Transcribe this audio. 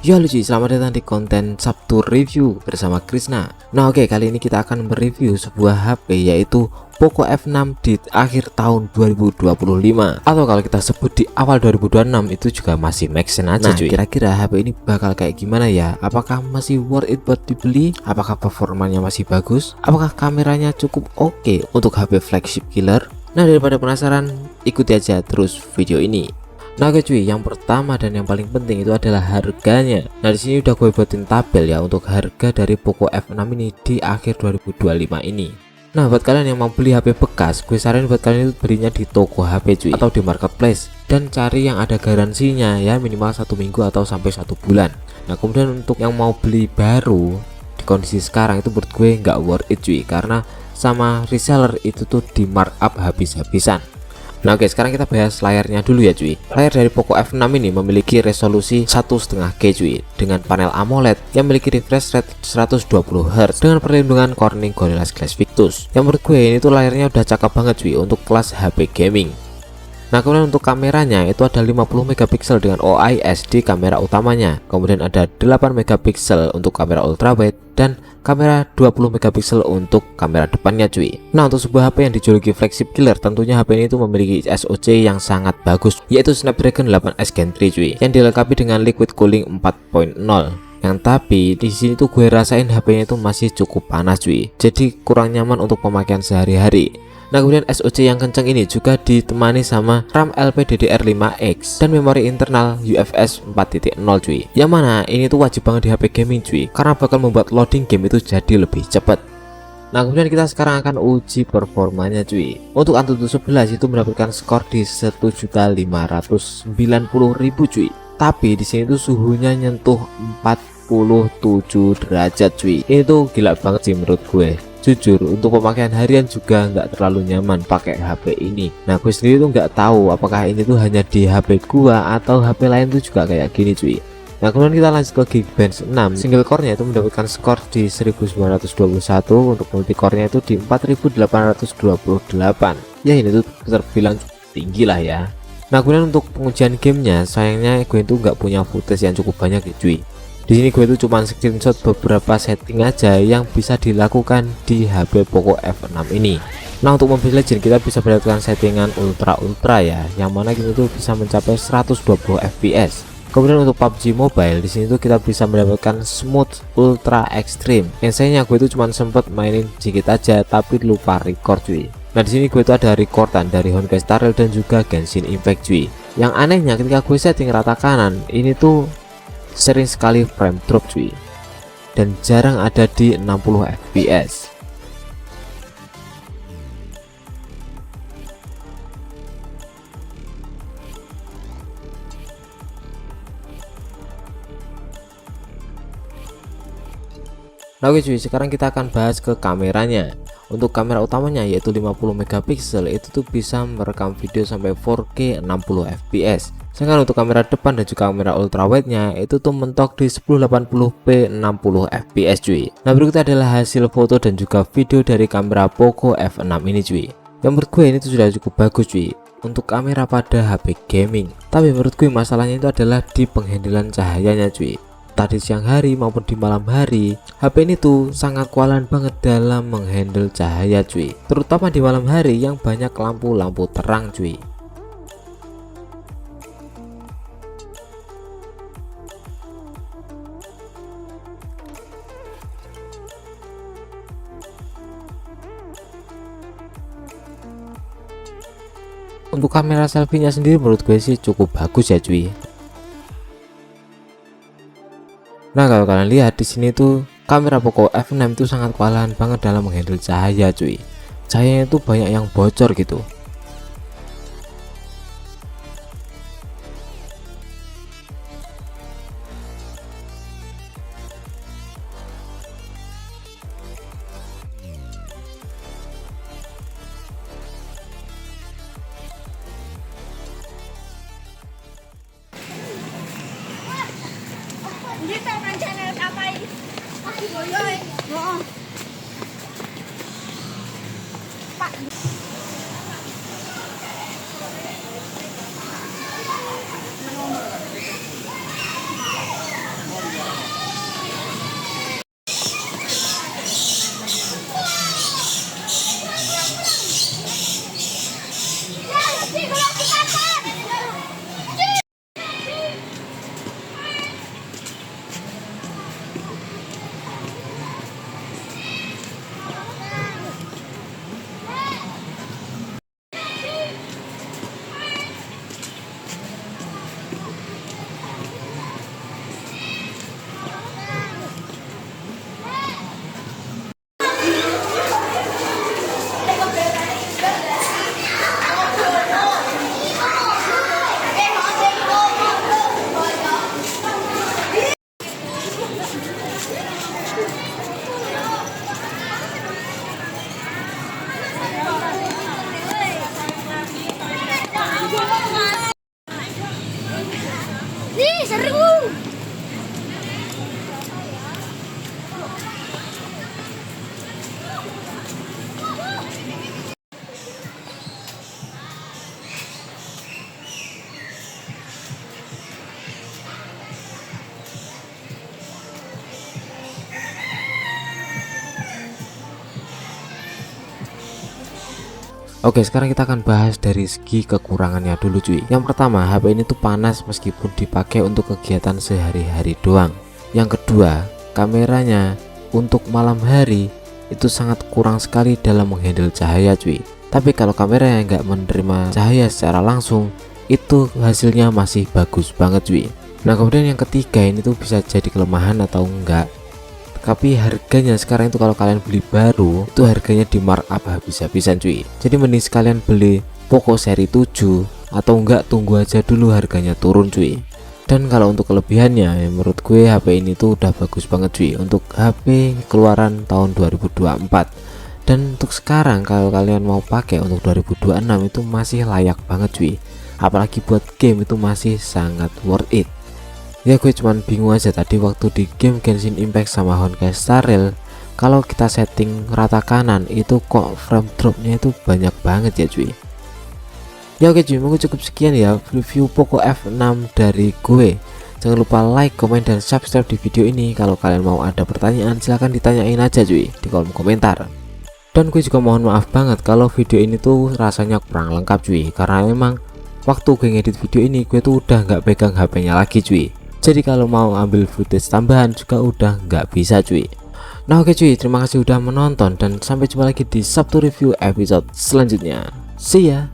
Yo halo cuy, selamat datang di konten Sabtu Review bersama Krisna. Nah oke, kali ini kita akan mereview sebuah HP yaitu Poco F6 di akhir tahun 2025, atau kalau kita sebut di awal 2026 itu juga masih make sense aja cuy. Kira-kira HP ini bakal kayak gimana ya? Apakah masih worth it buat dibeli? Apakah performanya masih bagus? Apakah kameranya cukup oke untuk HP flagship killer? Nah daripada penasaran, ikuti aja terus video ini. Nah oke cuy, yang pertama dan yang paling penting itu adalah harganya. Nah di sini udah gue buatin tabel ya untuk harga dari Poco F6 ini di akhir 2025 ini. Nah buat kalian yang mau beli HP bekas, gue saranin buat kalian itu belinya di toko HP cuy atau di marketplace, dan cari yang ada garansinya ya, minimal 1 minggu atau sampai 1 bulan. Nah kemudian untuk yang mau beli baru di kondisi sekarang itu menurut gue nggak worth it cuy, karena sama reseller itu tuh di markup habis-habisan. Nah oke, sekarang kita bahas layarnya dulu ya cuy. Layar dari Poco F6 ini memiliki resolusi 1,5K cuy, dengan panel AMOLED yang memiliki refresh rate 120Hz dengan perlindungan Corning Gorilla Glass Victus. Yang menurut gue ini tuh layarnya udah cakep banget cuy untuk kelas HP gaming. Nah kemudian untuk kameranya itu ada 50 megapiksel dengan OIS di kamera utamanya, kemudian ada 8 megapiksel untuk kamera ultrawide dan kamera 20 megapiksel untuk kamera depannya cuy. Nah untuk sebuah HP yang dijuluki flagship killer, tentunya HP ini tuh memiliki SoC yang sangat bagus, yaitu Snapdragon 8S Gen 3 cuy, yang dilengkapi dengan liquid cooling 4.0. Yang tapi di sini tuh gue rasain HP-nya itu masih cukup panas cuy, jadi kurang nyaman untuk pemakaian sehari-hari. Nah kemudian SoC yang kencang ini juga ditemani sama RAM LPDDR5X dan memori internal UFS 4.0 cuy, yang mana ini tuh wajib banget di HP gaming cuy, karena bakal membuat loading game itu jadi lebih cepat. Nah kemudian kita sekarang akan uji performanya cuy. Untuk Antutu 11 itu mendapatkan skor di 1.590.000 cuy, tapi di sini tuh suhunya nyentuh 47 derajat cuy. Ini tuh gila banget sih menurut gue. Jujur untuk pemakaian harian juga nggak terlalu nyaman pakai HP ini. Nah gue sendiri tuh nggak tahu apakah ini tuh hanya di HP gua atau HP lain tuh juga kayak gini cuy. Nah kemudian kita lanjut ke Geekbench 6. Single core nya itu mendapatkan skor di 1921, untuk multi core nya itu di 4828. Ya ini tuh terbilang tinggi lah ya. Nah kemudian untuk pengujian gamenya, sayangnya gue itu nggak punya footage yang cukup banyak ya cuy. Di sini gue itu cuma screenshot beberapa setting aja yang bisa dilakukan di HP Poco F6 ini. Nah untuk Mobile Legends kita bisa mendapatkan settingan ultra ya, yang mana kita tuh bisa mencapai 120 fps. Kemudian untuk PUBG Mobile di sini tuh kita bisa mendapatkan smooth ultra extreme. Yang sayangnya gue itu cuma sempet mainin sedikit aja tapi lupa record cuy. Nah di sini gue itu ada recordan dari Honkai Star Rail dan juga Genshin Impact cuy. Yang anehnya ketika gue setting rata kanan, ini tuh sering sekali frame drop cuy, dan jarang ada di 60 fps. Nah oke cuy, sekarang kita akan bahas ke kameranya. Untuk kamera utamanya yaitu 50 megapiksel, itu tuh bisa merekam video sampai 4K 60 fps. Sedangkan untuk kamera depan dan juga kamera ultrawide nya itu tuh mentok di 1080p 60 fps cuy. Nah berikut adalah hasil foto dan juga video dari kamera Poco F6 ini cuy. Yang menurut gue ini tuh sudah cukup bagus cuy untuk kamera pada HP gaming. Tapi menurut gue masalahnya itu adalah di penghandilan cahayanya cuy. Tadi siang hari maupun di malam hari, HP ini tuh sangat kewalahan banget dalam menghandle cahaya cuy, terutama di malam hari yang banyak lampu-lampu terang cuy. Untuk kamera selfie-nya sendiri menurut gue sih cukup bagus ya cuy. Nah kalau kalian lihat di sini tuh kamera Poco F6 itu sangat kewalahan banget dalam menghandle cahaya cuy. Cahayanya itu banyak yang bocor gitu. Dito man channel kamay. Ako boyoy. Oo. Pa. Oke, sekarang kita akan bahas dari segi kekurangannya dulu cuy. Yang pertama, HP ini tuh panas meskipun dipakai untuk kegiatan sehari-hari doang. Yang kedua, kameranya untuk malam hari itu sangat kurang sekali dalam menghandle cahaya cuy. Tapi kalau kameranya nggak menerima cahaya secara langsung, itu hasilnya masih bagus banget cuy. Nah kemudian yang ketiga, ini tuh bisa jadi kelemahan atau enggak, tapi harganya sekarang itu kalau kalian beli baru itu harganya di markup habis-habisan cuy. Jadi mending sekalian beli Poco seri 7 atau enggak tunggu aja dulu harganya turun cuy. Dan kalau untuk kelebihannya ya menurut gue HP ini tuh udah bagus banget cuy untuk HP keluaran tahun 2024. Dan untuk sekarang kalau kalian mau pakai untuk 2026 itu masih layak banget cuy. Apalagi buat game itu masih sangat worth it. Ya gue cuman bingung aja tadi waktu di game Genshin Impact sama Honkai Star Rail, kalau kita setting rata kanan itu kok frame dropnya itu banyak banget ya cuy. Ya oke cuy, mungkin cukup sekian ya review Poco F6 dari gue. Jangan lupa like, komen, dan subscribe di video ini. Kalau kalian mau ada pertanyaan silahkan ditanyain aja cuy di kolom komentar. Dan gue juga mohon maaf banget kalau video ini tuh rasanya kurang lengkap cuy, karena emang waktu gue ngedit video ini gue tuh udah nggak pegang HP-nya lagi cuy. Jadi kalau mau ambil footage tambahan juga udah nggak bisa cuy. Nah oke cuy, terima kasih udah menonton dan sampai jumpa lagi di Sabtu Review episode selanjutnya. See ya.